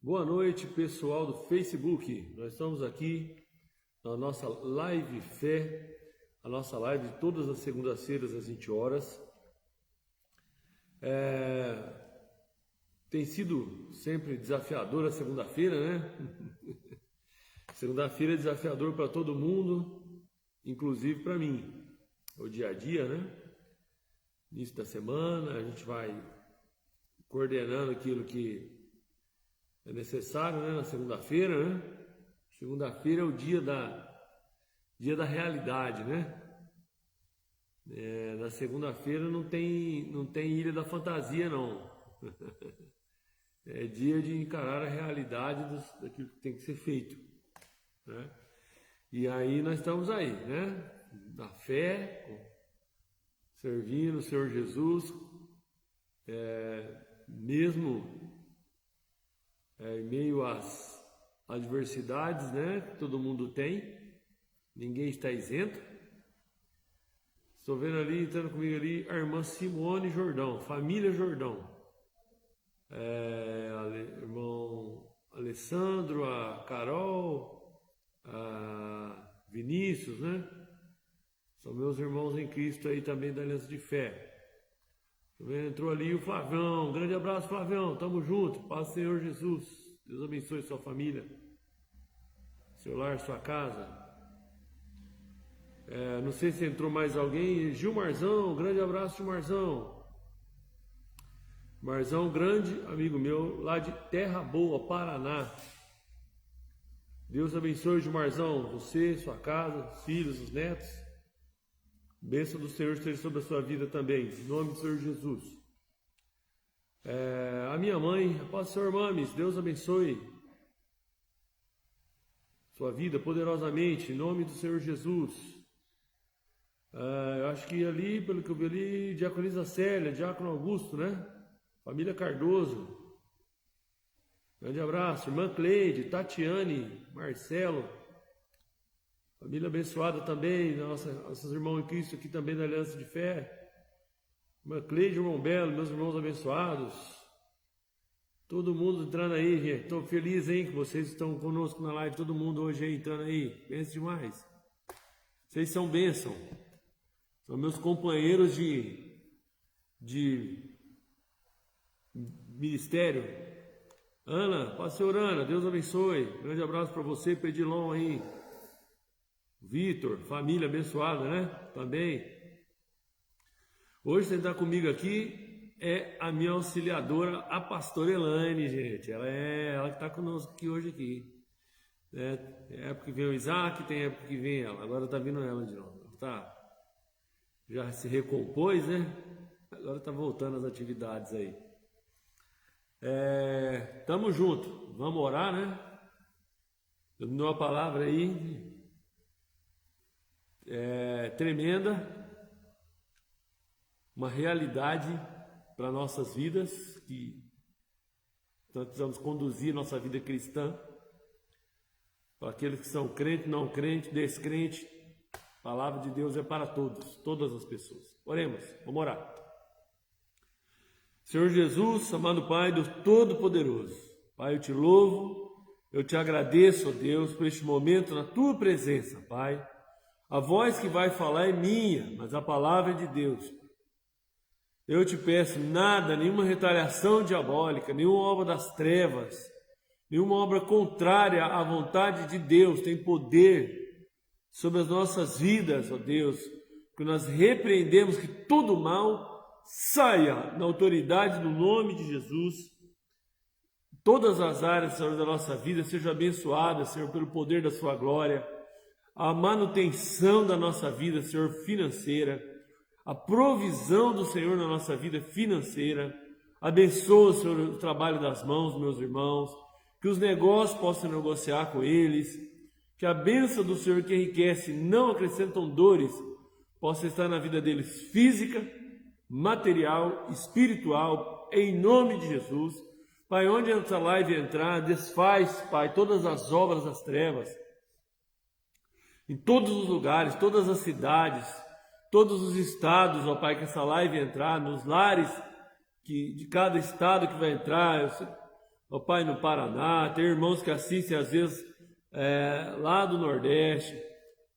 Boa noite, pessoal do Facebook. Nós estamos aqui na nossa live fé, a nossa live de todas as segundas-feiras às 20 horas. Tem sido sempre desafiadora a segunda-feira, né? Segunda-feira é desafiador para todo mundo, inclusive para mim. O dia a dia, né? Início da semana, a gente vai coordenando aquilo que é necessário, né? Na segunda-feira, né? Segunda-feira é o dia da realidade, né? Na segunda-feira não tem Ilha da Fantasia, não. É dia de encarar a realidade daquilo que tem que ser feito, né? E aí nós estamos aí, né? Na fé, servindo o Senhor Jesus, mesmo em meio às adversidades, né, que todo mundo tem, ninguém está isento. Estou vendo ali, entrando comigo ali, a irmã Simone Jordão, família Jordão, irmão Alessandro, a Carol, a Vinícius, né, são meus irmãos em Cristo aí também da Aliança de Fé. Entrou ali o Flavião, um grande abraço, Flavião, tamo junto, paz do Senhor Jesus, Deus abençoe sua família, seu lar, sua casa. Não sei se entrou mais alguém. Gilmarzão, grande abraço, Gilmarzão. Marzão, grande amigo meu, lá de Terra Boa, Paraná. Deus abençoe, Gilmarzão, você, sua casa, os filhos, os netos. Bênção do Senhor esteja sobre a sua vida também, em nome do Senhor Jesus. A minha mãe, a paz do Senhor Mames, Deus abençoe sua vida poderosamente, em nome do Senhor Jesus. Eu acho que ali, pelo que eu vi ali, Diaconisa Célia, Diácono Augusto, né? Família Cardoso. Grande abraço, irmã Cleide, Tatiane, Marcelo. Família abençoada também, nossos irmãos em Cristo aqui também da Aliança de Fé. Irmã Cleide, irmão Belo, meus irmãos abençoados. Todo mundo entrando aí, gente. Estou feliz, hein, que vocês estão conosco na live. Todo mundo hoje aí entrando aí. Bênção demais. Vocês são bênção. São meus companheiros de ministério. Ana, pastor Ana, Deus abençoe. Grande abraço para você, Pedilon aí. Vitor, família abençoada, né? Também. Hoje quem está comigo aqui é a minha auxiliadora, a pastora Elaine, gente. Ela que está conosco aqui hoje aqui. Tem época que vem o Isaac, tem época que vem ela. Agora está vindo ela de novo. Tá? Já se recompôs, né? Agora está voltando às atividades aí. Tamo junto. Vamos orar, né? Eu dou uma palavra aí. Tremenda, uma realidade para nossas vidas, que nós precisamos conduzir nossa vida cristã, para aqueles que são crentes, não crentes, descrentes. A palavra de Deus é para todos, todas as pessoas. Oremos, vamos orar. Senhor Jesus, amado Pai do Todo-Poderoso, Pai, eu te louvo, eu te agradeço, ó Deus, por este momento na tua presença, Pai. A voz que vai falar é minha, mas a palavra é de Deus. Eu te peço nada, nenhuma retaliação diabólica, nenhuma obra das trevas, nenhuma obra contrária à vontade de Deus tem poder sobre as nossas vidas, ó Deus, que nós repreendemos que todo mal saia na autoridade do nome de Jesus. Todas as áreas, Senhor, da nossa vida sejam abençoadas, Senhor, pelo poder da sua glória. A manutenção da nossa vida, Senhor, financeira, a provisão do Senhor na nossa vida financeira. Abençoa, Senhor, o trabalho das mãos dos meus irmãos, que os negócios possam negociar com eles, que a bênção do Senhor que enriquece, não acrescentam dores, possa estar na vida deles física, material, espiritual, em nome de Jesus. Pai, onde essa live entrar, desfaz, Pai, todas as obras das trevas, em todos os lugares, todas as cidades, todos os estados, ó Pai, que essa live entrar, nos lares de cada estado que vai entrar, ó Pai, no Paraná, tem irmãos que assistem às vezes lá do Nordeste,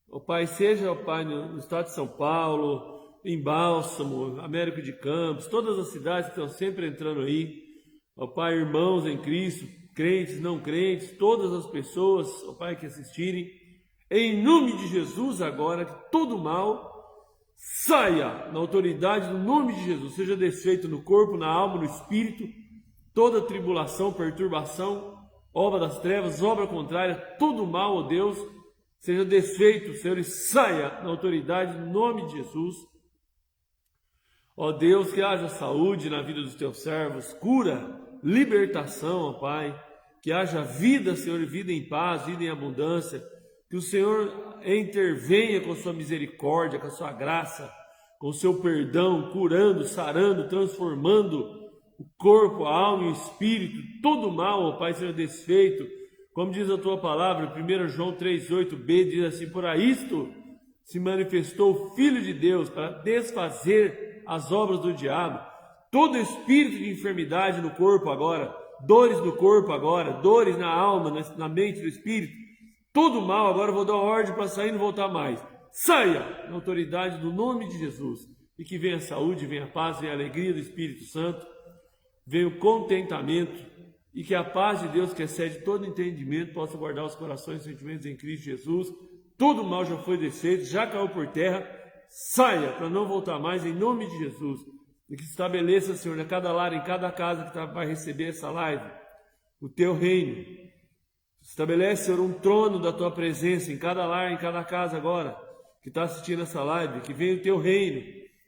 ó Pai, seja, ó Pai, no estado de São Paulo, em Bálsamo, Américo de Campos, todas as cidades que estão sempre entrando aí, ó Pai, irmãos em Cristo, crentes, não crentes, todas as pessoas, ó Pai, que assistirem, em nome de Jesus agora, que todo mal saia na autoridade do nome de Jesus, seja desfeito no corpo, na alma, no espírito, toda tribulação, perturbação, obra das trevas, obra contrária, todo mal, ó Deus, seja desfeito, Senhor, e saia na autoridade do nome de Jesus. Ó Deus, que haja saúde na vida dos teus servos, cura, libertação, ó Pai, que haja vida, Senhor, vida em paz, vida em abundância, que o Senhor intervenha com a sua misericórdia, com a sua graça, com o seu perdão, curando, sarando, transformando o corpo, a alma e o espírito, todo mal, ó Pai, seja desfeito, como diz a tua palavra, 1 João 3,8b, diz assim, por isto se manifestou o Filho de Deus, para desfazer as obras do diabo, todo espírito de enfermidade no corpo agora, dores no corpo agora, dores na alma, na mente do espírito, todo mal, agora eu vou dar ordem para sair e não voltar mais. Saia na autoridade do nome de Jesus. E que venha a saúde, venha a paz, venha a alegria do Espírito Santo, venha o contentamento, e que a paz de Deus, que excede todo entendimento, possa guardar os corações e sentimentos em Cristo Jesus. Todo mal já foi desfeito, já caiu por terra. Saia para não voltar mais, em nome de Jesus. E que se estabeleça, Senhor, em cada lar, em cada casa que vai receber essa live, o teu reino. Estabelece, Senhor, um trono da tua presença em cada lar, em cada casa agora, que está assistindo essa live, que venha o teu reino,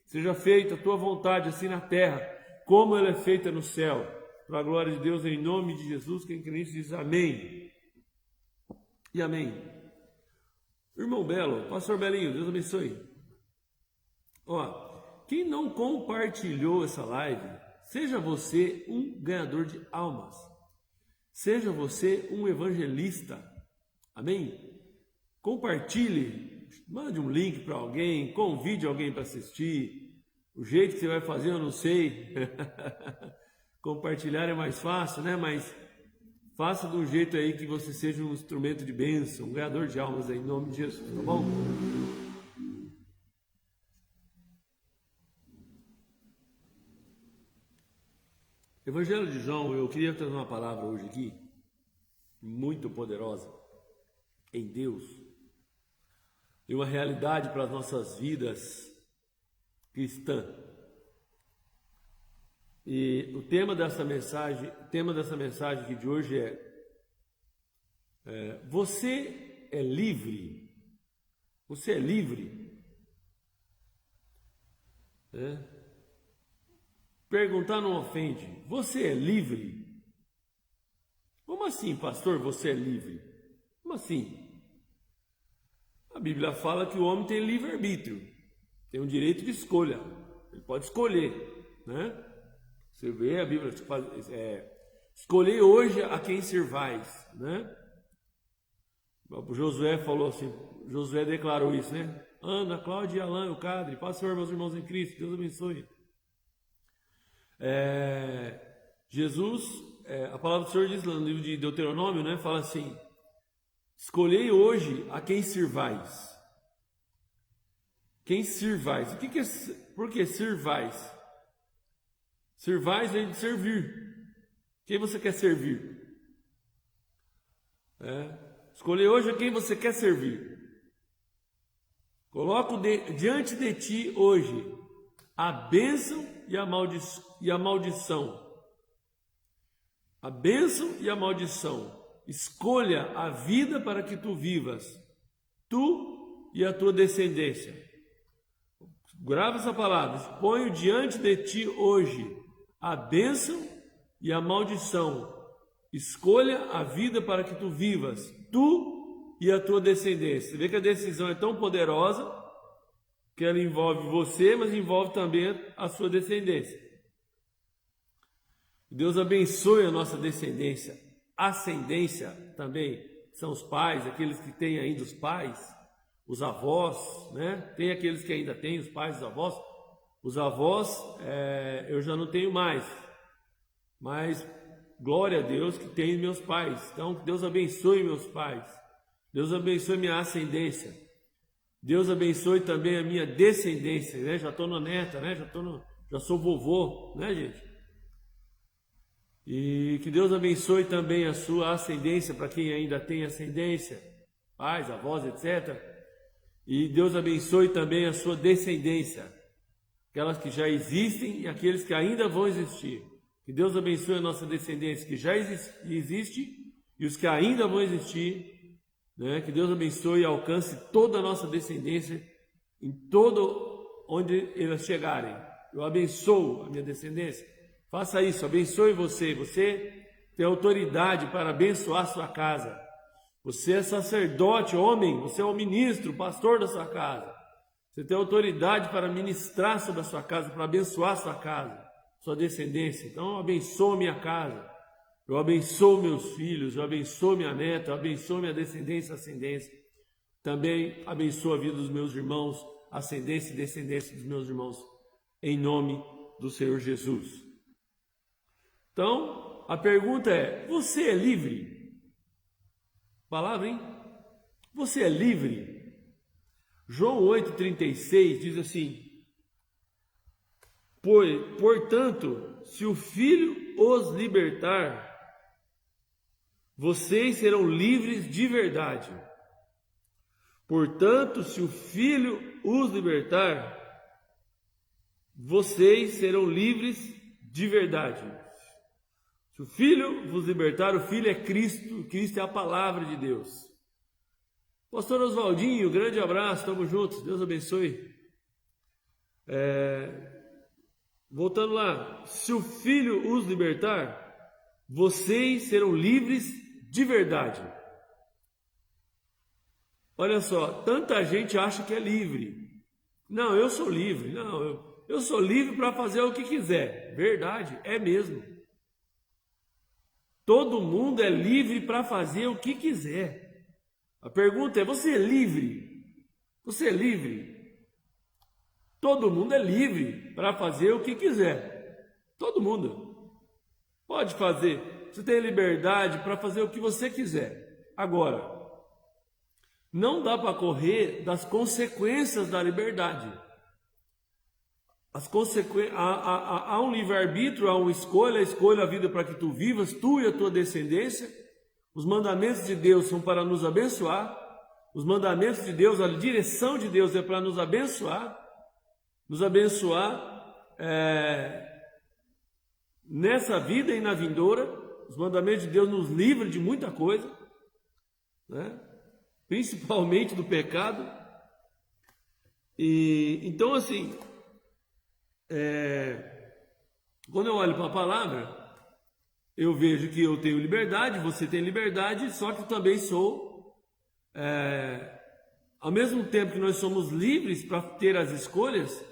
seja feita a tua vontade, assim na terra, como ela é feita no céu, para a glória de Deus, em nome de Jesus, quem crê nisso diz amém, e amém. Irmão Belo, pastor Belinho, Deus abençoe. Ó, quem não compartilhou essa live, seja você um ganhador de almas. Seja você um evangelista, amém? Compartilhe, mande um link para alguém, convide alguém para assistir. O jeito que você vai fazer eu não sei, compartilhar é mais fácil, né? Mas faça de um jeito aí que você seja um instrumento de bênção, um ganhador de almas aí, em nome de Jesus, tá bom? Evangelho de João, eu queria trazer uma palavra hoje aqui, muito poderosa, em Deus, e uma realidade para as nossas vidas cristãs. E o tema dessa mensagem aqui de hoje é você é livre? Você é livre? Perguntar não ofende. Você é livre? Como assim, pastor, você é livre? Como assim? A Bíblia fala que o homem tem livre-arbítrio, tem um direito de escolha, ele pode escolher, né? Você vê a Bíblia, escolher hoje a quem servais, né? O Josué falou assim, Josué declarou isso, né? Ana, Cláudia e Alain, o Cadre, paz, Senhor, meus irmãos em Cristo, Deus abençoe. Jesus, a palavra do Senhor diz lá no livro de Deuteronômio, né? Fala assim, escolhei hoje a quem servais. Quem servais? Por que servais? Servais vem de servir. Quem você quer servir? Escolher hoje a quem você quer servir. Coloco diante de ti hoje a bênção e a maldição. A bênção e a maldição. Escolha a vida para que tu vivas, tu e a tua descendência. Grava essa palavra. Ponho diante de ti hoje a bênção e a maldição. Escolha a vida para que tu vivas, tu e a tua descendência. Você vê que a decisão é tão poderosa que ela envolve você, mas envolve também a sua descendência. Deus abençoe a nossa descendência. Ascendência também são os pais, aqueles que têm ainda os pais, os avós, né? Tem aqueles que ainda têm os pais, os avós. Os avós eu já não tenho mais, mas glória a Deus que tem meus pais. Então, que Deus abençoe meus pais. Deus abençoe minha ascendência. Deus abençoe também a minha descendência, né? Já estou na neta, né? Já sou vovô, né, gente? E que Deus abençoe também a sua ascendência, para quem ainda tem ascendência, pais, avós, etc. E Deus abençoe também a sua descendência, aquelas que já existem e aqueles que ainda vão existir. Que Deus abençoe a nossa descendência que já existe e os que ainda vão existir, né? Que Deus abençoe e alcance toda a nossa descendência em todo onde elas chegarem. Eu abençoo a minha descendência. Faça isso, abençoe você. Você tem autoridade para abençoar a sua casa. Você é sacerdote, homem, você é o ministro, pastor da sua casa. Você tem autoridade para ministrar sobre a sua casa, para abençoar a sua casa, sua descendência. Então, eu abençoo minha casa, eu abençoo meus filhos, eu abençoo minha neta, eu abençoo minha descendência e ascendência. Também abençoo a vida dos meus irmãos, ascendência e descendência dos meus irmãos, em nome do Senhor Jesus. Então, a pergunta é: você é livre? Palavra, hein? Você é livre? João 8,36 diz assim: portanto, se o Filho os libertar, vocês serão livres de verdade. Portanto, se o Filho os libertar, vocês serão livres de verdade. Se o Filho vos libertar, o Filho é Cristo, Cristo é a palavra de Deus. Pastor Oswaldinho, grande abraço, estamos juntos, Deus abençoe. Voltando lá, se o Filho os libertar, vocês serão livres de verdade. Olha só, tanta gente acha que é livre. Não, eu sou livre. Não, eu sou livre para fazer o que quiser. Verdade, é mesmo. Todo mundo é livre para fazer o que quiser. A pergunta é: você é livre? Você é livre? Todo mundo é livre para fazer o que quiser. Todo mundo pode fazer. Você tem liberdade para fazer o que você quiser. Agora, não dá para correr das consequências da liberdade. Há um livre-arbítrio, há uma escolha, escolha a vida para que tu vivas, tu e a tua descendência. Os mandamentos de Deus são para nos abençoar. Os mandamentos de Deus, a direção de Deus é para nos abençoar nessa vida e na vindoura. Os mandamentos de Deus nos livram de muita coisa, né? Principalmente do pecado. E então, assim, quando eu olho para a palavra, eu vejo que eu tenho liberdade, você tem liberdade, só que eu também sou, ao mesmo tempo que nós somos livres para ter as escolhas,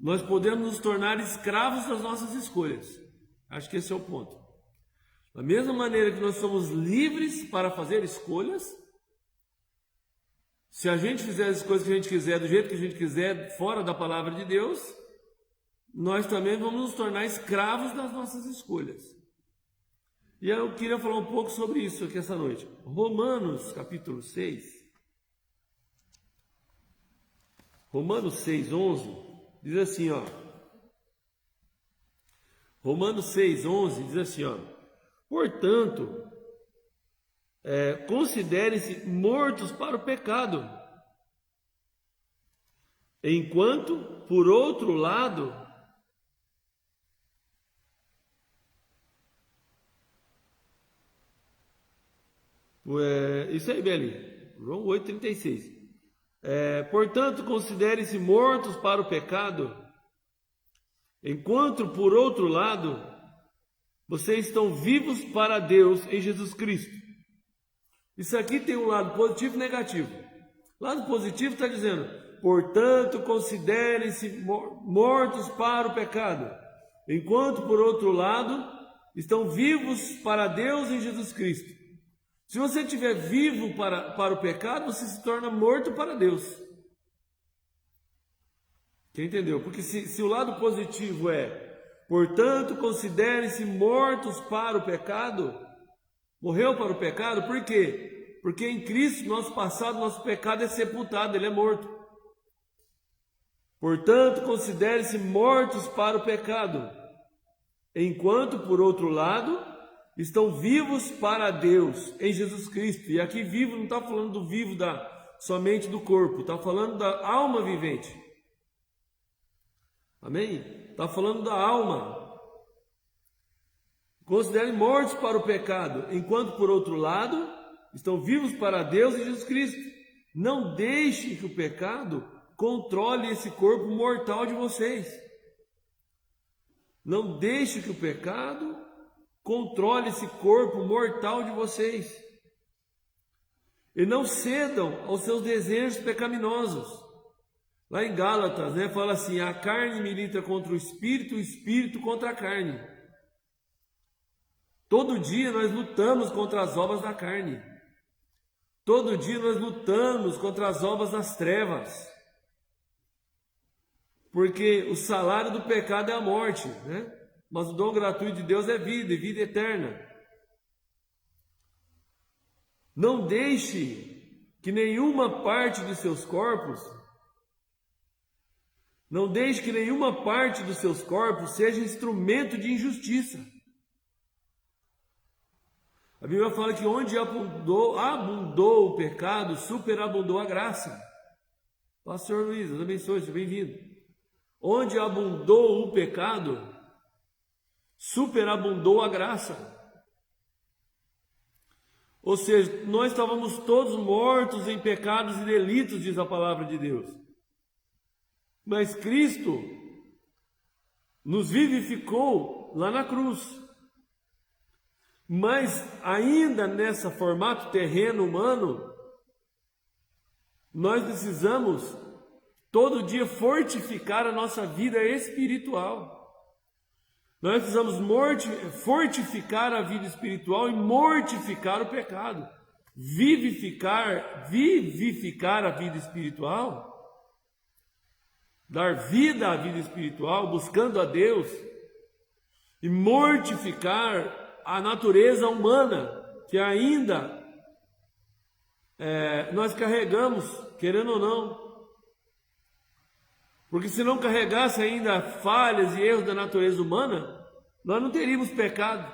nós podemos nos tornar escravos das nossas escolhas. Acho que esse é o ponto. Da mesma maneira que nós somos livres para fazer escolhas, se a gente fizer as coisas que a gente quiser, do jeito que a gente quiser, fora da palavra de Deus, nós também vamos nos tornar escravos das nossas escolhas. E eu queria falar um pouco sobre isso aqui essa noite. Romanos capítulo 6. Romanos 6:11 diz assim, ó. Romanos 6:11 diz assim, ó. Portanto, considerem-se mortos para o pecado, enquanto, por outro lado, isso aí, Beli, João 8,36. Portanto, considerem-se mortos para o pecado, enquanto, por outro lado, vocês estão vivos para Deus em Jesus Cristo. Isso aqui tem um lado positivo e negativo. O lado positivo está dizendo: portanto, considerem-se mortos para o pecado, enquanto, por outro lado, estão vivos para Deus em Jesus Cristo. Se você estiver vivo para o pecado, você se torna morto para Deus. Quem entendeu? Porque se o lado positivo é portanto, considerem-se mortos para o pecado. Morreu para o pecado, por quê? Porque em Cristo, nosso passado, nosso pecado é sepultado, ele é morto. Portanto, considerem-se mortos para o pecado, enquanto, por outro lado, estão vivos para Deus em Jesus Cristo. E aqui vivo não está falando do vivo somente do corpo, está falando da alma vivente. Amém? Está falando da alma. Considerem mortos para o pecado, enquanto, por outro lado, estão vivos para Deus em Jesus Cristo. Não deixem que o pecado controle esse corpo mortal de vocês. Não deixe que o pecado controle esse corpo mortal de vocês. E não cedam aos seus desejos pecaminosos. Lá em Gálatas, fala assim: a carne milita contra o espírito contra a carne. Todo dia nós lutamos contra as obras da carne. Todo dia nós lutamos contra as obras das trevas. Porque o salário do pecado é a morte, mas o dom gratuito de Deus é vida e vida eterna. Não deixe que nenhuma parte de seus corpos, seja instrumento de injustiça. A Bíblia fala que onde abundou o pecado, superabundou a graça. Pastor Luiz, Deus abençoe, seja bem-vindo. Onde abundou o pecado, superabundou a graça. Ou seja, nós estávamos todos mortos em pecados e delitos, diz a palavra de Deus. Mas Cristo nos vivificou lá na cruz. Mas ainda nesse formato terreno humano, nós precisamos todo dia fortificar a nossa vida espiritual. Nós precisamos fortificar a vida espiritual e mortificar o pecado. Vivificar a vida espiritual, dar vida à vida espiritual, buscando a Deus, e mortificar a natureza humana, que ainda nós carregamos, querendo ou não. Porque se não carregasse ainda falhas e erros da natureza humana, nós não teríamos pecado.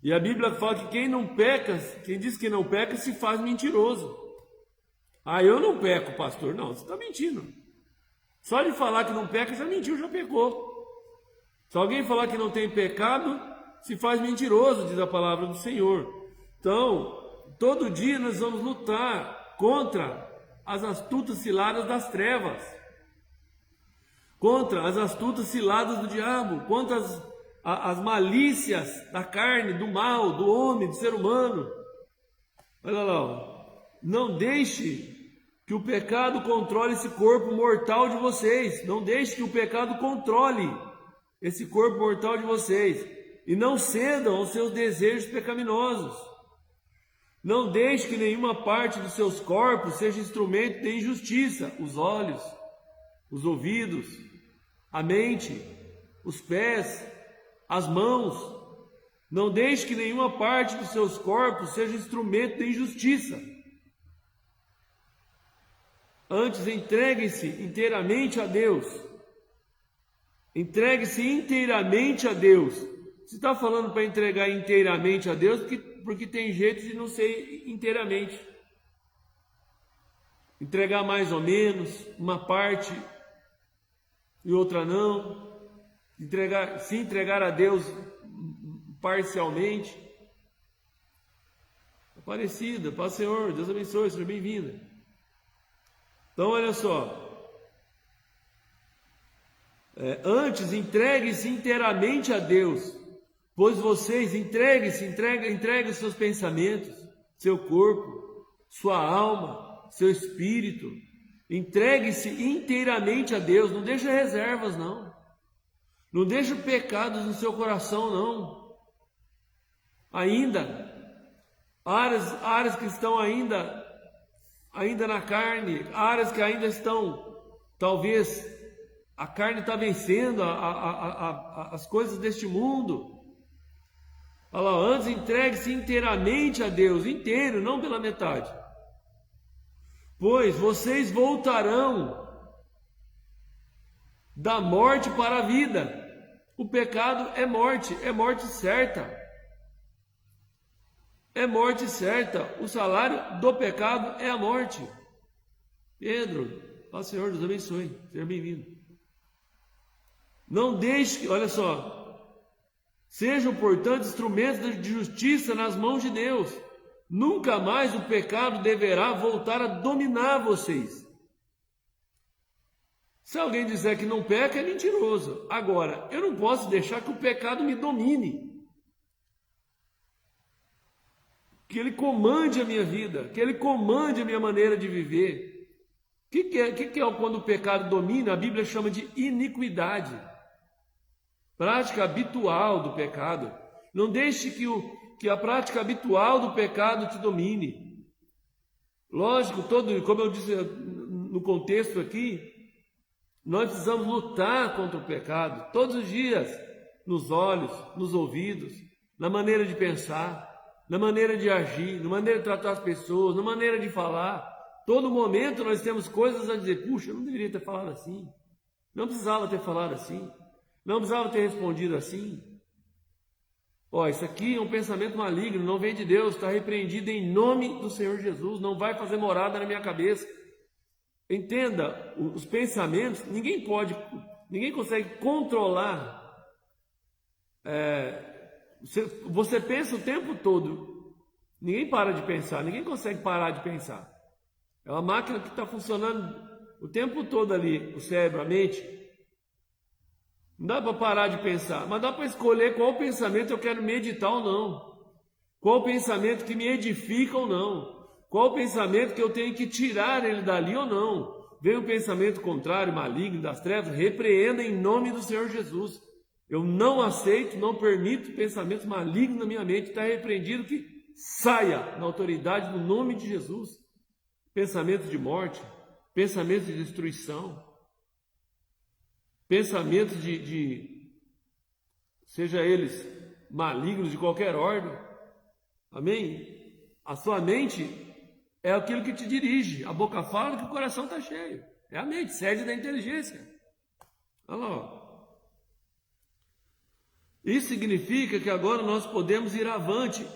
E a Bíblia fala que quem diz que não peca se faz mentiroso. Ah, eu não peco, pastor. Não, você está mentindo. Só de falar que não peca, já mentiu, já pecou. Se alguém falar que não tem pecado, se faz mentiroso, diz a palavra do Senhor. Então, todo dia nós vamos lutar contra as astutas ciladas das trevas, contra as astutas ciladas do diabo, contra as malícias da carne, do mal, do homem, do ser humano. Olha lá, ó. Não deixe que o pecado controle esse corpo mortal de vocês. Não deixe que o pecado controle esse corpo mortal de vocês. E não cedam aos seus desejos pecaminosos. Não deixe que nenhuma parte dos seus corpos seja instrumento de injustiça. Os olhos, os ouvidos, a mente, os pés, as mãos. Não deixe que nenhuma parte dos seus corpos seja instrumento de injustiça. Antes, entreguem-se inteiramente a Deus. Entregue-se inteiramente a Deus. Você está falando para entregar inteiramente a Deus porque tem jeito de não ser inteiramente. Entregar mais ou menos, uma parte e outra não. Se entregar a Deus parcialmente. Aparecida, paz Senhor, Deus abençoe, seja bem-vinda. Então, olha só. Antes, entregue-se inteiramente a Deus, pois vocês, entreguem os seus pensamentos, seu corpo, sua alma, seu espírito. Entregue-se inteiramente a Deus, não deixe reservas, não. Não deixe pecados no seu coração, não. Ainda, áreas que estão ainda na carne, áreas que ainda estão, talvez, A carne está vencendo as coisas deste mundo. Olha lá, antes entregue-se inteiramente a Deus, inteiro, não pela metade. Pois vocês voltarão da morte para a vida. O pecado é morte certa. É morte certa. O salário do pecado é a morte. Pedro, ó Senhor, Deus abençoe. Seja bem-vindo. Não deixe, olha só, sejam, portanto, instrumentos de justiça nas mãos de Deus. Nunca mais o pecado deverá voltar a dominar vocês. Se alguém disser que não peca, é mentiroso. Agora, eu não posso deixar que o pecado me domine. Que ele comande a minha vida, que ele comande a minha maneira de viver. O que é quando o pecado domina? A Bíblia chama de iniquidade. Prática habitual do pecado. Não deixe que a prática habitual do pecado te domine. Lógico, como eu disse no contexto aqui, nós precisamos lutar contra o pecado todos os dias, nos olhos, nos ouvidos, na maneira de pensar, na maneira de agir, na maneira de tratar as pessoas, na maneira de falar. Todo momento nós temos coisas a dizer. Puxa, eu não deveria ter falado assim, não precisava ter falado assim, não precisava ter respondido assim. Isso aqui é um pensamento maligno, não vem de Deus, está repreendido em nome do Senhor Jesus, não vai fazer morada na minha cabeça. Entenda, os pensamentos, ninguém consegue controlar. Você pensa o tempo todo, ninguém para de pensar, ninguém consegue parar de pensar. É uma máquina que está funcionando o tempo todo ali, o cérebro, a mente. Não dá para parar de pensar, mas dá para escolher qual pensamento eu quero meditar ou não. Qual pensamento que me edifica ou não. Qual pensamento que eu tenho que tirar ele dali ou não. Vem um pensamento contrário, maligno, das trevas, repreenda em nome do Senhor Jesus. Eu não aceito, não permito pensamentos malignos na minha mente. Está repreendido, que saia na autoridade do nome de Jesus. Pensamentos de morte, pensamentos de destruição, pensamentos seja eles malignos de qualquer ordem. Amém? A sua mente é aquilo que te dirige. A boca fala que o coração está cheio. É a mente, sede da inteligência. Olha lá. Isso significa que agora nós podemos ir avante.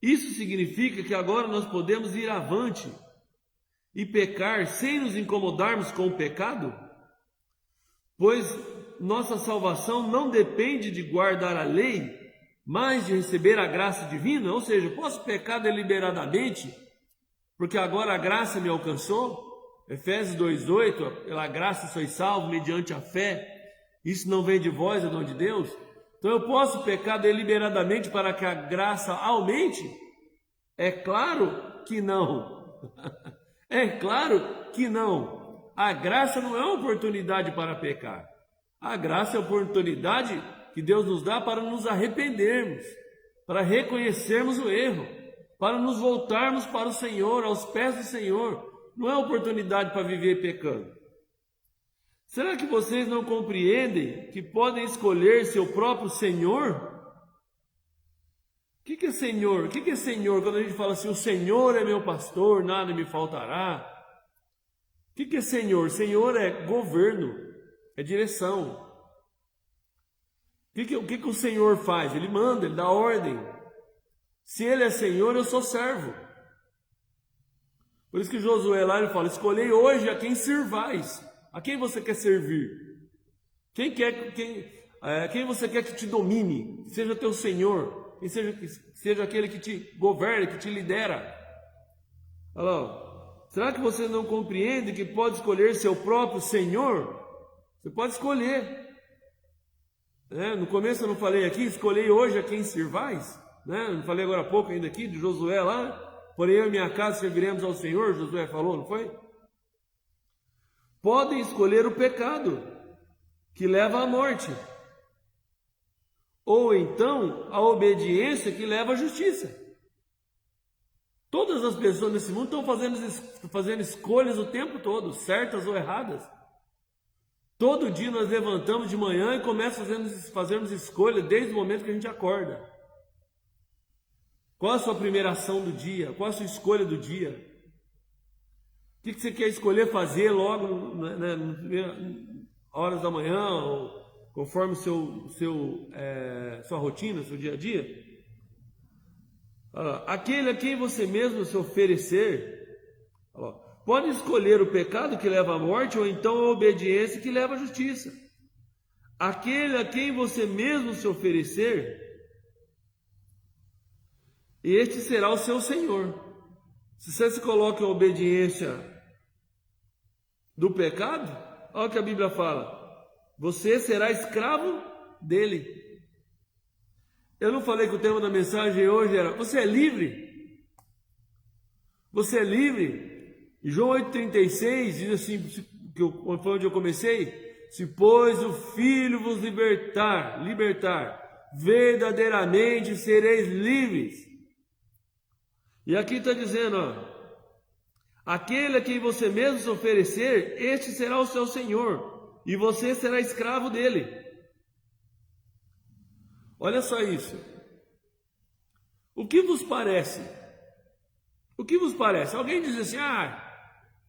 Isso significa que agora nós podemos ir avante e pecar sem nos incomodarmos com o pecado? Pois nossa salvação não depende de guardar a lei, mas de receber a graça divina. Ou seja, posso pecar deliberadamente, porque agora a graça me alcançou. Efésios 2:8, pela graça sois salvos mediante a fé. Isso não vem de vós, é dom de Deus. Então eu posso pecar deliberadamente para que a graça aumente? É claro que não. É claro que não. A graça não é uma oportunidade para pecar. A graça é a oportunidade que Deus nos dá para nos arrependermos, para reconhecermos o erro, para nos voltarmos para o Senhor, aos pés do Senhor. Não é oportunidade para viver pecando. Será que vocês não compreendem que podem escolher seu próprio Senhor? O que é Senhor? O que é Senhor? Quando a gente fala assim, o Senhor é meu pastor, nada me faltará. O que é Senhor? Senhor é governo, é direção. O que o Senhor faz? Ele manda, ele dá ordem. Se ele é Senhor, eu sou servo. Por isso que Josué lá ele fala, escolhei hoje a quem servais. A quem você quer servir? Quem você quer que te domine? Que seja teu Senhor, que seja aquele que te governa, que te lidera. Olha lá, será que você não compreende que pode escolher seu próprio Senhor? Você pode escolher. No começo eu não falei aqui, escolhei hoje a quem servais. Não falei agora há pouco ainda aqui, de Josué lá. Porém eu e minha casa serviremos ao Senhor, Josué falou, não foi? Podem escolher o pecado, que leva à morte, ou então a obediência, que leva à justiça. Todas as pessoas nesse mundo estão fazendo escolhas o tempo todo, certas ou erradas. Todo dia nós levantamos de manhã e começamos a fazermos escolha desde o momento que a gente acorda. Qual a sua primeira ação do dia? Qual a sua escolha do dia? O que você quer escolher fazer logo nas primeiras horas da manhã, ou conforme sua rotina, seu dia a dia? Aquele a quem você mesmo se oferecer, pode escolher o pecado que leva à morte, ou então a obediência que leva à justiça. Aquele a quem você mesmo se oferecer, este será o seu Senhor. Se você se coloca em obediência do pecado, olha o que a Bíblia fala: você será escravo dele. Eu não falei que o tema da mensagem hoje era: você é livre? Você é livre? E João 8,36 diz assim, que foi onde eu comecei: se pois o Filho vos libertar, verdadeiramente sereis livres. E aqui está dizendo, aquele a quem você mesmo se oferecer, este será o seu Senhor, e você será escravo dele. Olha só isso. O que vos parece? O que vos parece? Alguém diz assim: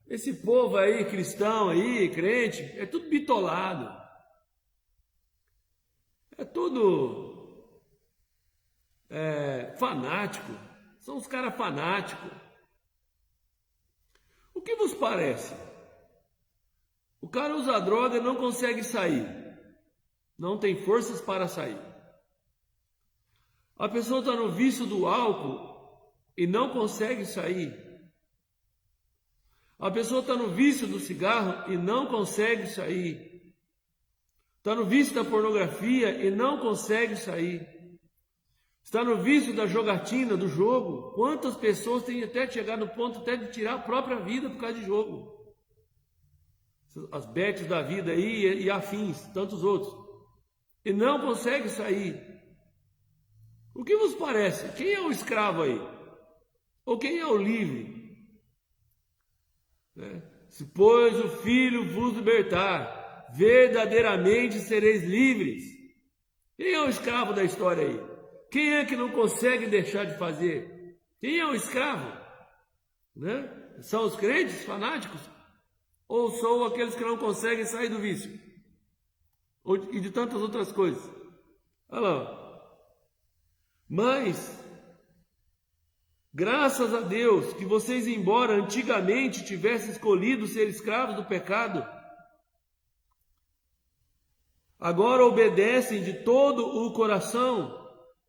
esse povo aí, cristão aí, crente, é tudo bitolado. É tudo fanático. São os caras fanáticos. O que vos parece? O cara usa droga e não consegue sair. Não tem forças para sair. A pessoa está no vício do álcool e não consegue sair. A pessoa está no vício do cigarro e não consegue sair. Está no vício da pornografia e não consegue sair. Está no vício da jogatina, do jogo. Quantas pessoas têm até chegado no ponto até de tirar a própria vida por causa de jogo? As betes da vida aí e afins, tantos outros. E não consegue sair. O que vos parece? Quem é o escravo aí? Ou quem é o livre? Se pois o Filho vos libertar, verdadeiramente sereis livres. Quem é o escravo da história aí? Quem é que não consegue deixar de fazer? Quem é o escravo? São os crentes fanáticos? Ou são aqueles que não conseguem sair do vício? E de tantas outras coisas? Olha lá. Mas, graças a Deus, que vocês, embora antigamente tivessem escolhido ser escravos do pecado, agora obedecem de todo o coração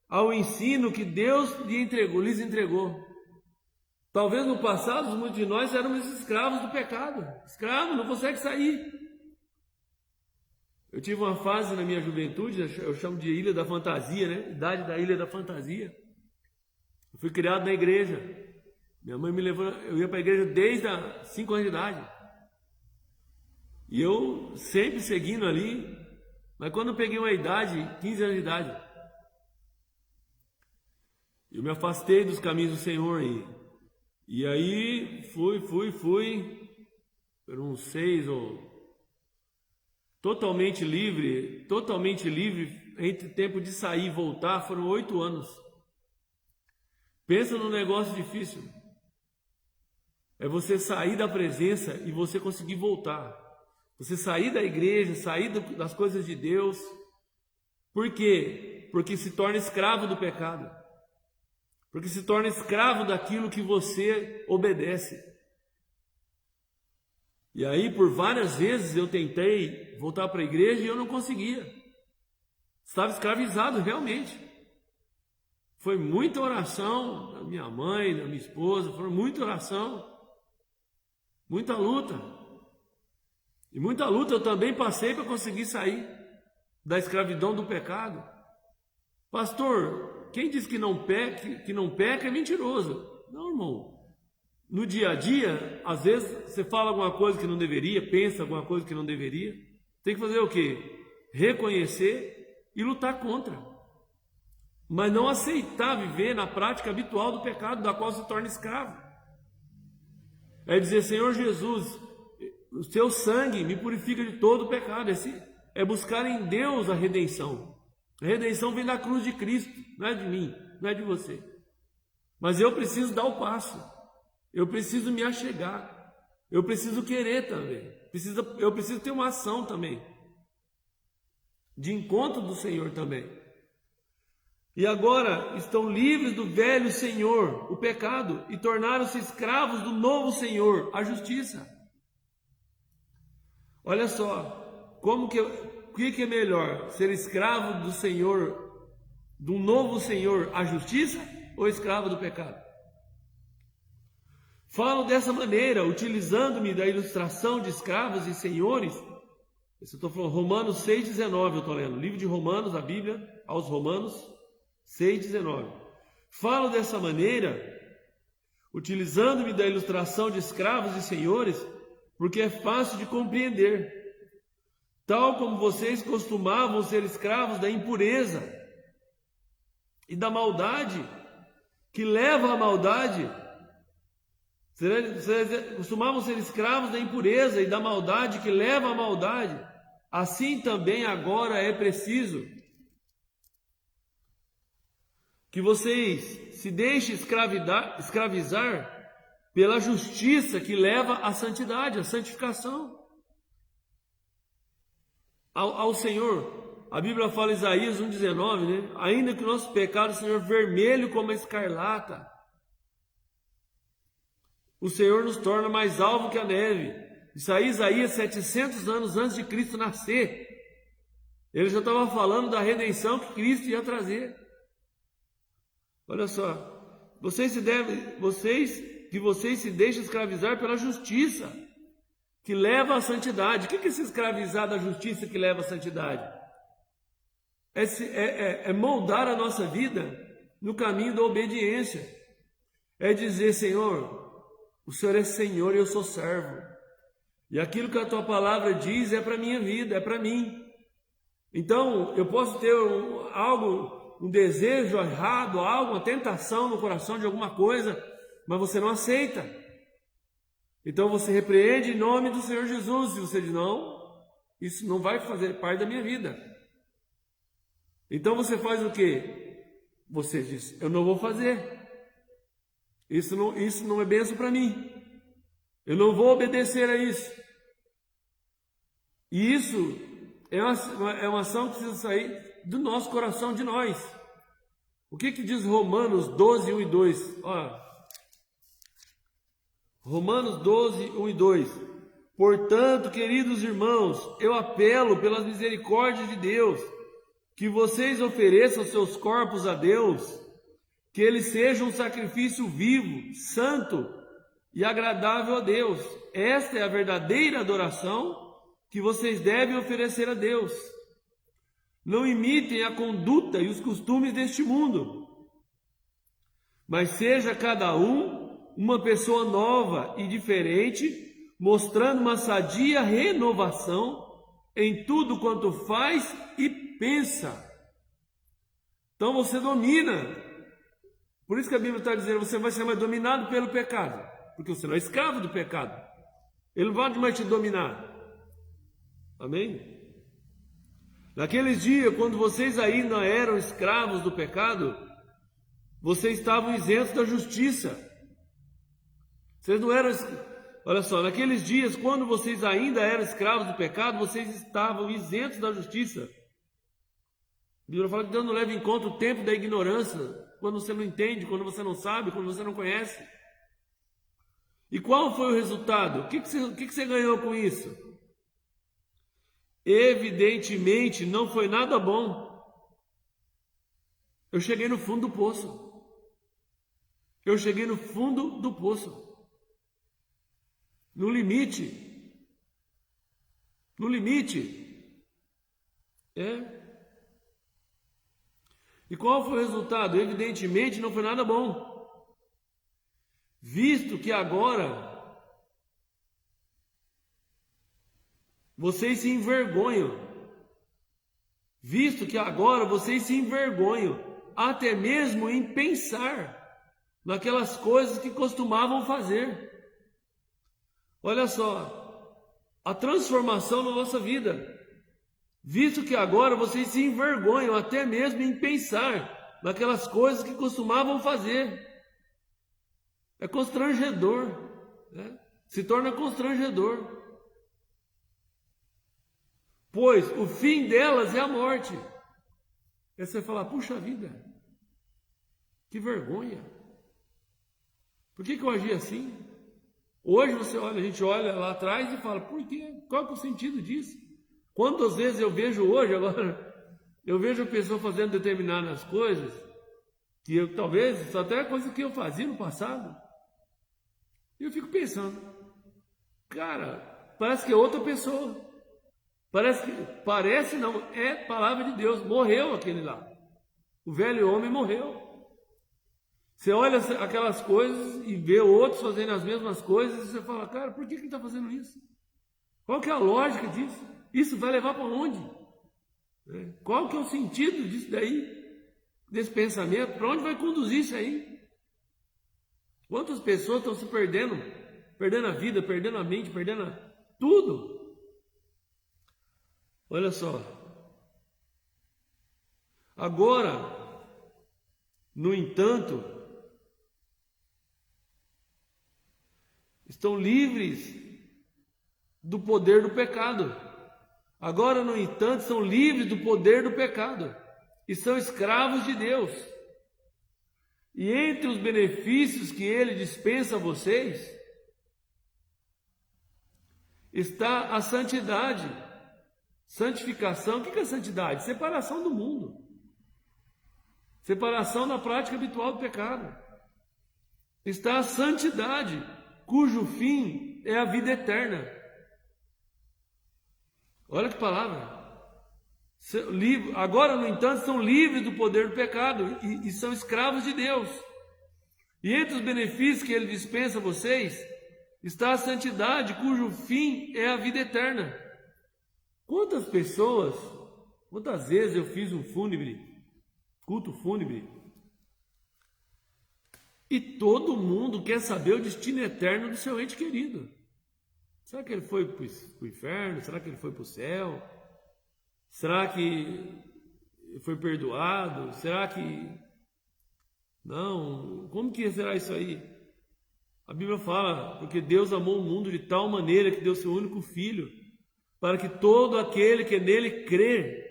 ao ensino que Deus lhes entregou. Talvez no passado, muitos de nós éramos escravos do pecado. Escravo, não consegue sair. Eu tive uma fase na minha juventude, eu chamo de ilha da fantasia, idade da ilha da fantasia. Eu fui criado na igreja. Minha mãe me levou, eu ia para a igreja desde os 5 anos de idade. E eu sempre seguindo ali. Mas quando eu peguei uma idade, 15 anos de idade, eu me afastei dos caminhos do Senhor aí. E aí fui, por uns 6 ou totalmente livre, entre tempo de sair e voltar, foram 8 anos. Pensa num negócio difícil. É você sair da presença e você conseguir voltar. Você sair da igreja, sair das coisas de Deus. Por quê? Porque se torna escravo do pecado. Porque se torna escravo daquilo que você obedece. E aí, por várias vezes, eu tentei voltar para a igreja e eu não conseguia. Estava escravizado, realmente. Foi muita oração da minha mãe, da minha esposa, foi muita oração, muita luta. E muita luta eu também passei para conseguir sair da escravidão do pecado. Pastor, quem diz que não peca é mentiroso. Não, irmão. No dia a dia, às vezes você fala alguma coisa que não deveria, pensa alguma coisa que não deveria. Tem que fazer o quê? Reconhecer e lutar contra. Mas não aceitar viver na prática habitual do pecado, da qual se torna escravo. É dizer: Senhor Jesus, O seu sangue me purifica de todo o pecado. Esse é buscar em Deus a redenção. A redenção vem da cruz de Cristo, não é de mim, não é de você. Mas eu preciso dar o passo. Eu preciso me achegar. Eu preciso querer também. Eu preciso ter uma ação também. De encontro do Senhor também. E agora estão livres do velho Senhor, o pecado, e tornaram-se escravos do novo Senhor, a justiça. Olha só, o que é melhor? Ser escravo do Senhor, do novo Senhor, a justiça, ou escravo do pecado? Falo dessa maneira, utilizando-me da ilustração de escravos e senhores. Eu estou falando Romanos 6,19, eu estou lendo. Livro de Romanos, a Bíblia, aos Romanos 6,19. Falo dessa maneira, utilizando-me da ilustração de escravos e senhores, porque é fácil de compreender. Tal como vocês costumavam ser escravos da impureza e da maldade, que leva à maldade. Vocês costumavam ser escravos da impureza e da maldade, que leva à maldade. Assim também agora é preciso que vocês se deixem escravizar pela justiça que leva à santidade, à santificação. Ao Senhor, a Bíblia fala em Isaías 1,19, né? Ainda que o nosso pecado seja vermelho como a escarlata, o Senhor nos torna mais alvo que a neve. Isso aí, Isaías 700 anos antes de Cristo nascer. Ele já estava falando da redenção que Cristo ia trazer. Olha só, vocês se deixem escravizar pela justiça que leva à santidade. O que é se escravizar da justiça que leva à santidade? É moldar a nossa vida no caminho da obediência. É dizer, Senhor, o Senhor é Senhor e eu sou servo. E aquilo que a tua palavra diz é para a minha vida, é para mim. Então, eu posso ter um desejo errado, uma tentação no coração de alguma coisa, mas você não aceita. Então você repreende em nome do Senhor Jesus. E você diz, não, isso não vai fazer parte da minha vida. Então você faz o quê? Você diz, eu não vou fazer. Isso não é bênção para mim. Eu não vou obedecer a isso. E isso é uma ação que precisa sair do nosso coração, de nós. O que diz Romanos 12, 1 e 2? Olha, Romanos 12, 1 e 2. Portanto, queridos irmãos, eu apelo pelas misericórdias de Deus, que vocês ofereçam seus corpos a Deus, que ele seja um sacrifício vivo, santo e agradável a Deus. Esta é a verdadeira adoração que vocês devem oferecer a Deus. Não imitem a conduta e os costumes deste mundo, mas seja cada um uma pessoa nova e diferente, mostrando uma sadia renovação em tudo quanto faz e pensa. Então você domina. Por isso que a Bíblia está dizendo, você vai ser mais dominado pelo pecado, porque você não é escravo do pecado. Ele não vai mais te dominar. Amém? Naqueles dias, quando vocês ainda eram escravos do pecado, vocês estavam isentos da justiça. Vocês não eram... Olha só, naqueles dias, quando vocês ainda eram escravos do pecado, vocês estavam isentos da justiça. A Bíblia fala que Deus não leva em conta o tempo da ignorância, quando você não entende, quando você não sabe, quando você não conhece. E qual foi o resultado? O que você ganhou com isso? Evidentemente não foi nada bom. Eu cheguei no fundo do poço. Eu cheguei no fundo do poço. No limite. No limite. E qual foi o resultado? Evidentemente não foi nada bom. Visto que agora vocês se envergonham. Visto que agora vocês se envergonham, até mesmo em pensar naquelas coisas que costumavam fazer. Olha só, a transformação na nossa vida, visto que agora vocês se envergonham até mesmo em pensar naquelas coisas que costumavam fazer. É constrangedor, né? Se torna constrangedor, pois o fim delas é a morte. Aí você fala, puxa vida, que vergonha, por que eu agi assim? Hoje a gente olha lá atrás e fala, por quê? Qual é o sentido disso? Quantas vezes eu vejo hoje, agora, eu vejo a pessoa fazendo determinadas coisas, que eu, talvez, até coisa que eu fazia no passado, e eu fico pensando, cara, parece que é outra pessoa, parece não, é palavra de Deus, morreu aquele lá, o velho homem morreu. Você olha aquelas coisas e vê outros fazendo as mesmas coisas, e você fala, cara, por que ele está fazendo isso? Qual que é a lógica disso? Isso vai levar para onde? Qual que é o sentido disso daí? Desse pensamento? Para onde vai conduzir isso aí? Quantas pessoas estão se perdendo? Perdendo a vida, perdendo a mente, perdendo tudo. Olha só. Agora, no entanto, estão livres do poder do pecado. Agora, no entanto, são livres do poder do pecado e são escravos de Deus. E entre os benefícios que Ele dispensa a vocês, está a santidade. Santificação, o que é santidade? Separação do mundo. Separação da prática habitual do pecado. Está a santidade, cujo fim é a vida eterna. Olha que palavra. Agora, no entanto, são livres do poder do pecado e são escravos de Deus. E entre os benefícios que Ele dispensa a vocês, está a santidade, cujo fim é a vida eterna. Quantas vezes eu fiz um culto fúnebre, e todo mundo quer saber o destino eterno do seu ente querido. Será que ele foi para o inferno? Será que ele foi para o céu? Será que foi perdoado? Será que... Não, como que será isso aí? A Bíblia fala, porque Deus amou o mundo de tal maneira que deu seu único Filho, para que todo aquele que nele crê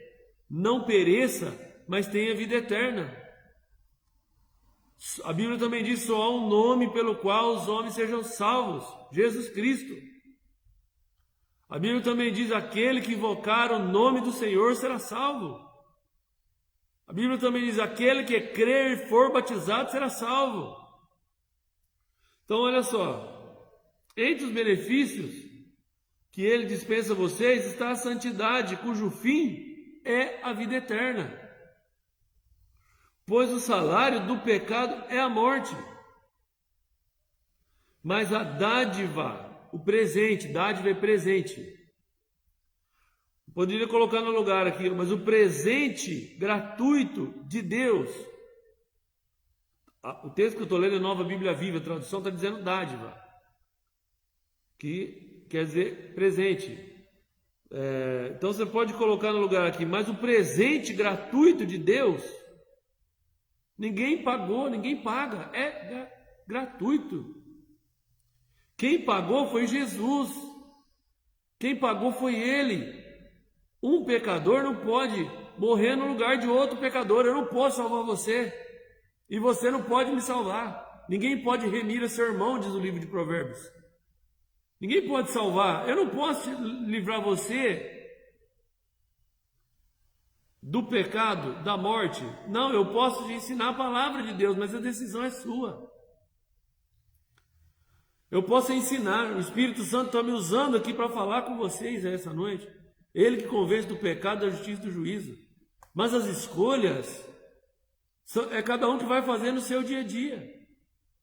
não pereça, mas tenha vida eterna. A Bíblia também diz, só há um nome pelo qual os homens sejam salvos, Jesus Cristo. A Bíblia também diz, aquele que invocar o nome do Senhor será salvo. A Bíblia também diz, aquele que crer e for batizado será salvo. Então olha só, entre os benefícios que Ele dispensa a vocês está a santidade, cujo fim é a vida eterna. Pois o salário do pecado é a morte, mas a dádiva, o presente, dádiva é presente. Poderia colocar no lugar aqui, mas o presente gratuito de Deus. O texto que eu estou lendo é Nova Bíblia Viva, a tradução está dizendo dádiva, que quer dizer presente. Então você pode colocar no lugar aqui, mas o presente gratuito de Deus, ninguém pagou, ninguém paga, é gratuito. Quem pagou foi Jesus, quem pagou foi Ele. Um pecador não pode morrer no lugar de outro pecador. Eu não posso salvar você, e você não pode me salvar. Ninguém pode remir a seu irmão, diz o livro de Provérbios. Ninguém pode salvar. Eu não posso livrar você do pecado, da morte. Não, eu posso te ensinar a palavra de Deus, mas a decisão é sua. Eu posso ensinar, o Espírito Santo está me usando aqui para falar com vocês essa noite. Ele que convence do pecado, da justiça e do juízo. Mas as escolhas, é cada um que vai fazer no seu dia a dia.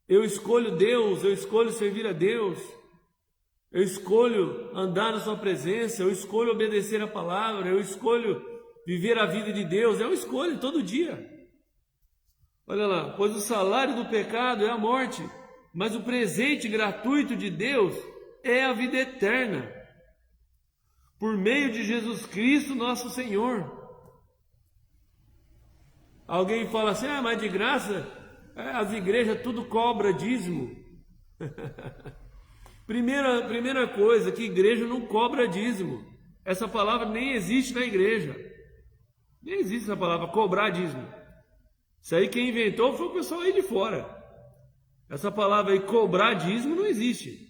Eu escolho Deus, eu escolho servir a Deus, eu escolho andar na sua presença, eu escolho obedecer a palavra, eu escolho viver a vida de Deus, eu escolho todo dia. Olha lá, pois o salário do pecado é a morte, mas o presente gratuito de Deus é a vida eterna, por meio de Jesus Cristo, nosso Senhor. Alguém fala assim, mas de graça, as igrejas tudo cobra dízimo. Primeira coisa, que igreja não cobra dízimo. Essa palavra nem existe na igreja. Nem existe essa palavra, cobrar dízimo. Isso aí quem inventou foi o pessoal aí de fora. Essa palavra aí, cobrar dízimo, não existe.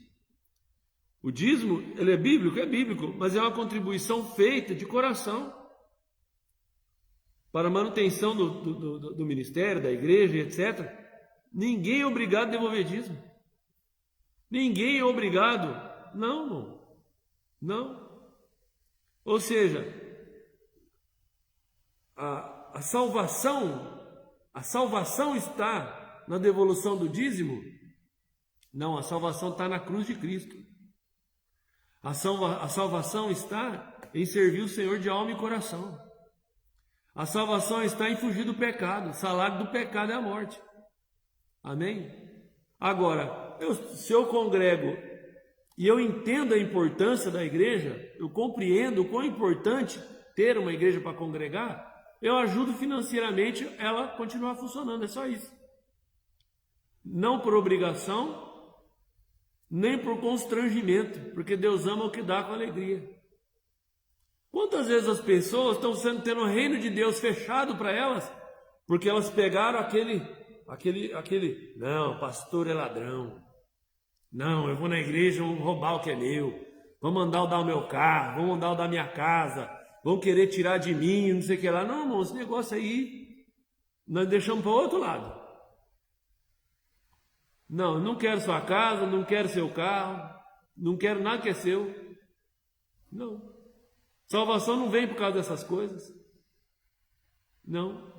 O dízimo, ele é bíblico, mas é uma contribuição feita de coração para a manutenção do ministério, da igreja, etc. Ninguém é obrigado a devolver dízimo. Ninguém é obrigado. Não, irmão. Não. Ou seja, a salvação está na devolução do dízimo? Não, a salvação está na cruz de Cristo. A salvação está em servir o Senhor de alma e coração. A salvação está em fugir do pecado. O salário do pecado é a morte. Amém? Agora, se eu congrego e eu entendo a importância da igreja, eu compreendo o quão é importante ter uma igreja para congregar, eu ajudo financeiramente ela a continuar funcionando, é só isso. Não por obrigação, nem por constrangimento, porque Deus ama o que dá com alegria. Quantas vezes as pessoas estão tendo o reino de Deus fechado para elas, porque elas pegaram aquele, não, pastor é ladrão, não, eu vou na igreja, vou roubar o que é meu, vão mandar eu dar o meu carro, vão mandar eu dar a minha casa, vão querer tirar de mim, não sei o que lá. Não, irmão, esse negócio aí, nós deixamos para o outro lado. Não, não quero sua casa, não quero seu carro, não quero nada que é seu. Não. Salvação não vem por causa dessas coisas. Não.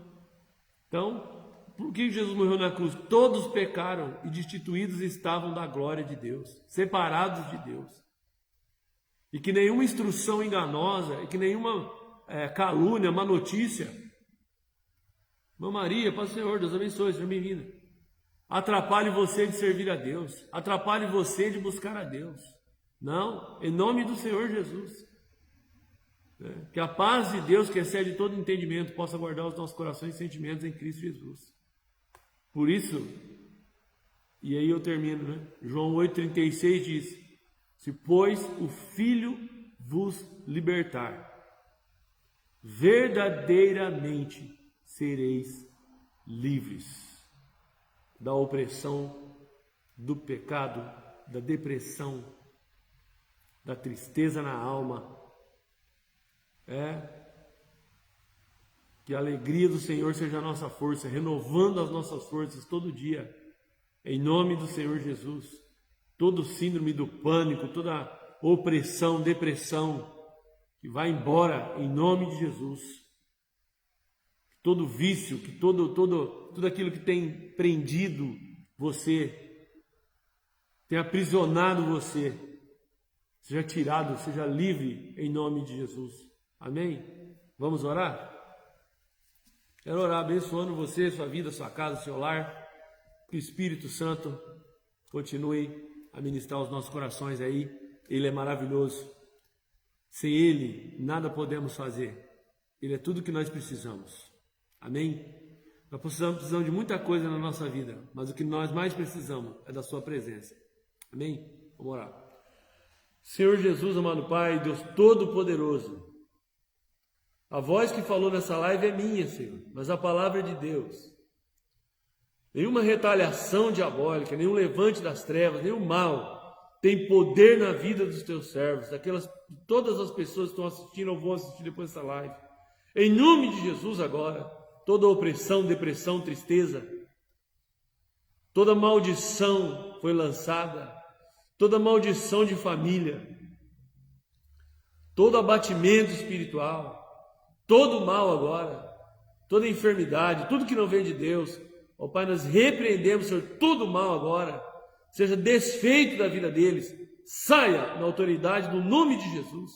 Então, por que Jesus morreu na cruz? Todos pecaram e destituídos estavam da glória de Deus, separados de Deus. E que nenhuma instrução enganosa, e que nenhuma calúnia, má notícia, Irmã Maria, Pai do Senhor, Deus abençoe, seja bem-vinda, atrapalhe você de servir a Deus, atrapalhe você de buscar a Deus. Não, em nome do Senhor Jesus. Que a paz de Deus, que excede todo entendimento, possa guardar os nossos corações e sentimentos em Cristo Jesus. Por isso, e aí eu termino, né? João 8,36 diz: se pois o Filho vos libertar, verdadeiramente sereis livres da opressão, do pecado, da depressão, da tristeza na alma. Que a alegria do Senhor seja a nossa força, renovando as nossas forças todo dia, em nome do Senhor Jesus. Todo síndrome do pânico, toda opressão, depressão, que vai embora em nome de Jesus. Todo vício, que tudo aquilo que tem prendido você, tem aprisionado você, seja tirado, seja livre em nome de Jesus. Amém? Vamos orar? Quero orar abençoando você, sua vida, sua casa, seu lar. Que o Espírito Santo continue a ministrar os nossos corações aí. Ele é maravilhoso. Sem Ele, nada podemos fazer. Ele é tudo que nós precisamos. Amém? Nós precisamos de muita coisa na nossa vida, mas o que nós mais precisamos é da sua presença. Amém? Vamos orar. Senhor Jesus, amado Pai, Deus Todo-Poderoso, a voz que falou nessa live é minha, Senhor, mas a palavra é de Deus. Nenhuma retaliação diabólica, nenhum levante das trevas, nenhum mal tem poder na vida dos teus servos, todas as pessoas que estão assistindo ou vão assistir depois dessa live. Em nome de Jesus agora, toda opressão, depressão, tristeza, toda maldição foi lançada, toda maldição de família, todo abatimento espiritual, todo mal agora, toda enfermidade, tudo que não vem de Deus, ó Pai, nós repreendemos, Senhor, tudo mal agora, seja desfeito da vida deles, saia na autoridade do nome de Jesus.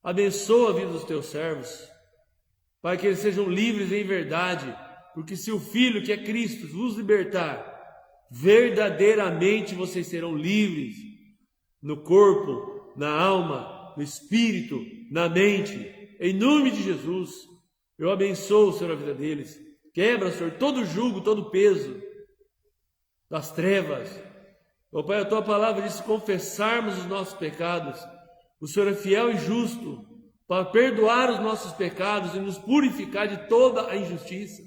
Abençoa a vida dos teus servos, Pai, que eles sejam livres em verdade, porque se o Filho, que é Cristo, vos libertar, verdadeiramente vocês serão livres no corpo, na alma no espírito, na mente. Em nome de Jesus, eu abençoo, Senhor, a vida deles. Quebra, Senhor, todo jugo, todo peso das trevas. Ó Pai, a Tua palavra diz: se confessarmos os nossos pecados, o Senhor é fiel e justo para perdoar os nossos pecados e nos purificar de toda a injustiça.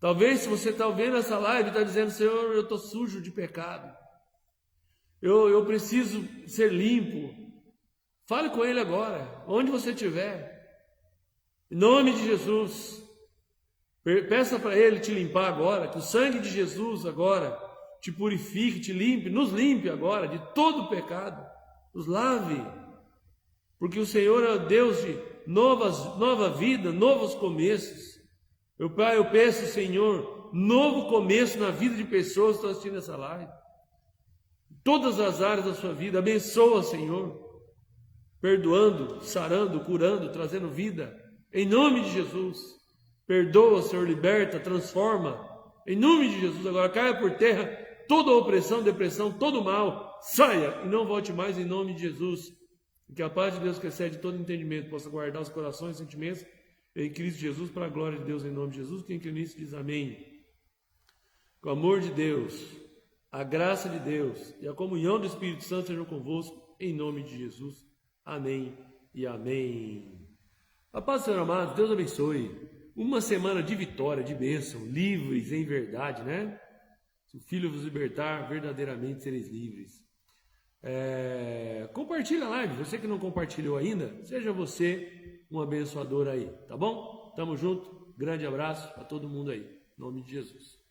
Talvez, se você está ouvindo essa live, está dizendo: Senhor, eu estou sujo de pecado, eu preciso ser limpo. Fale com Ele agora, onde você estiver, em nome de Jesus. Peça para Ele te limpar agora, que o sangue de Jesus agora te purifique, te limpe, nos limpe agora de todo pecado, nos lave, porque o Senhor é o Deus de nova vida, novos começos. Meu Pai, eu peço, Senhor, novo começo na vida de pessoas que estão assistindo essa live, todas as áreas da sua vida. Abençoa, Senhor, perdoando, sarando, curando, trazendo vida, em nome de Jesus. Perdoa, Senhor, liberta, transforma, em nome de Jesus. Agora caia por terra toda opressão, depressão, todo mal, saia e não volte mais, em nome de Jesus. Que a paz de Deus, que excede todo entendimento, possa guardar os corações e sentimentos em Cristo Jesus, para a glória de Deus, em nome de Jesus. Quem crê nisso diz amém. Com o amor de Deus, a graça de Deus e a comunhão do Espírito Santo sejam convosco, em nome de Jesus. Amém e amém. A paz do Senhor, amado, Deus abençoe. Uma semana de vitória, de bênção, livres em verdade, né? Se o Filho vos libertar, verdadeiramente sereis livres. Compartilha a live. Você que não compartilhou ainda, seja você um abençoador aí, tá bom? Tamo junto. Grande abraço a todo mundo aí. Em nome de Jesus.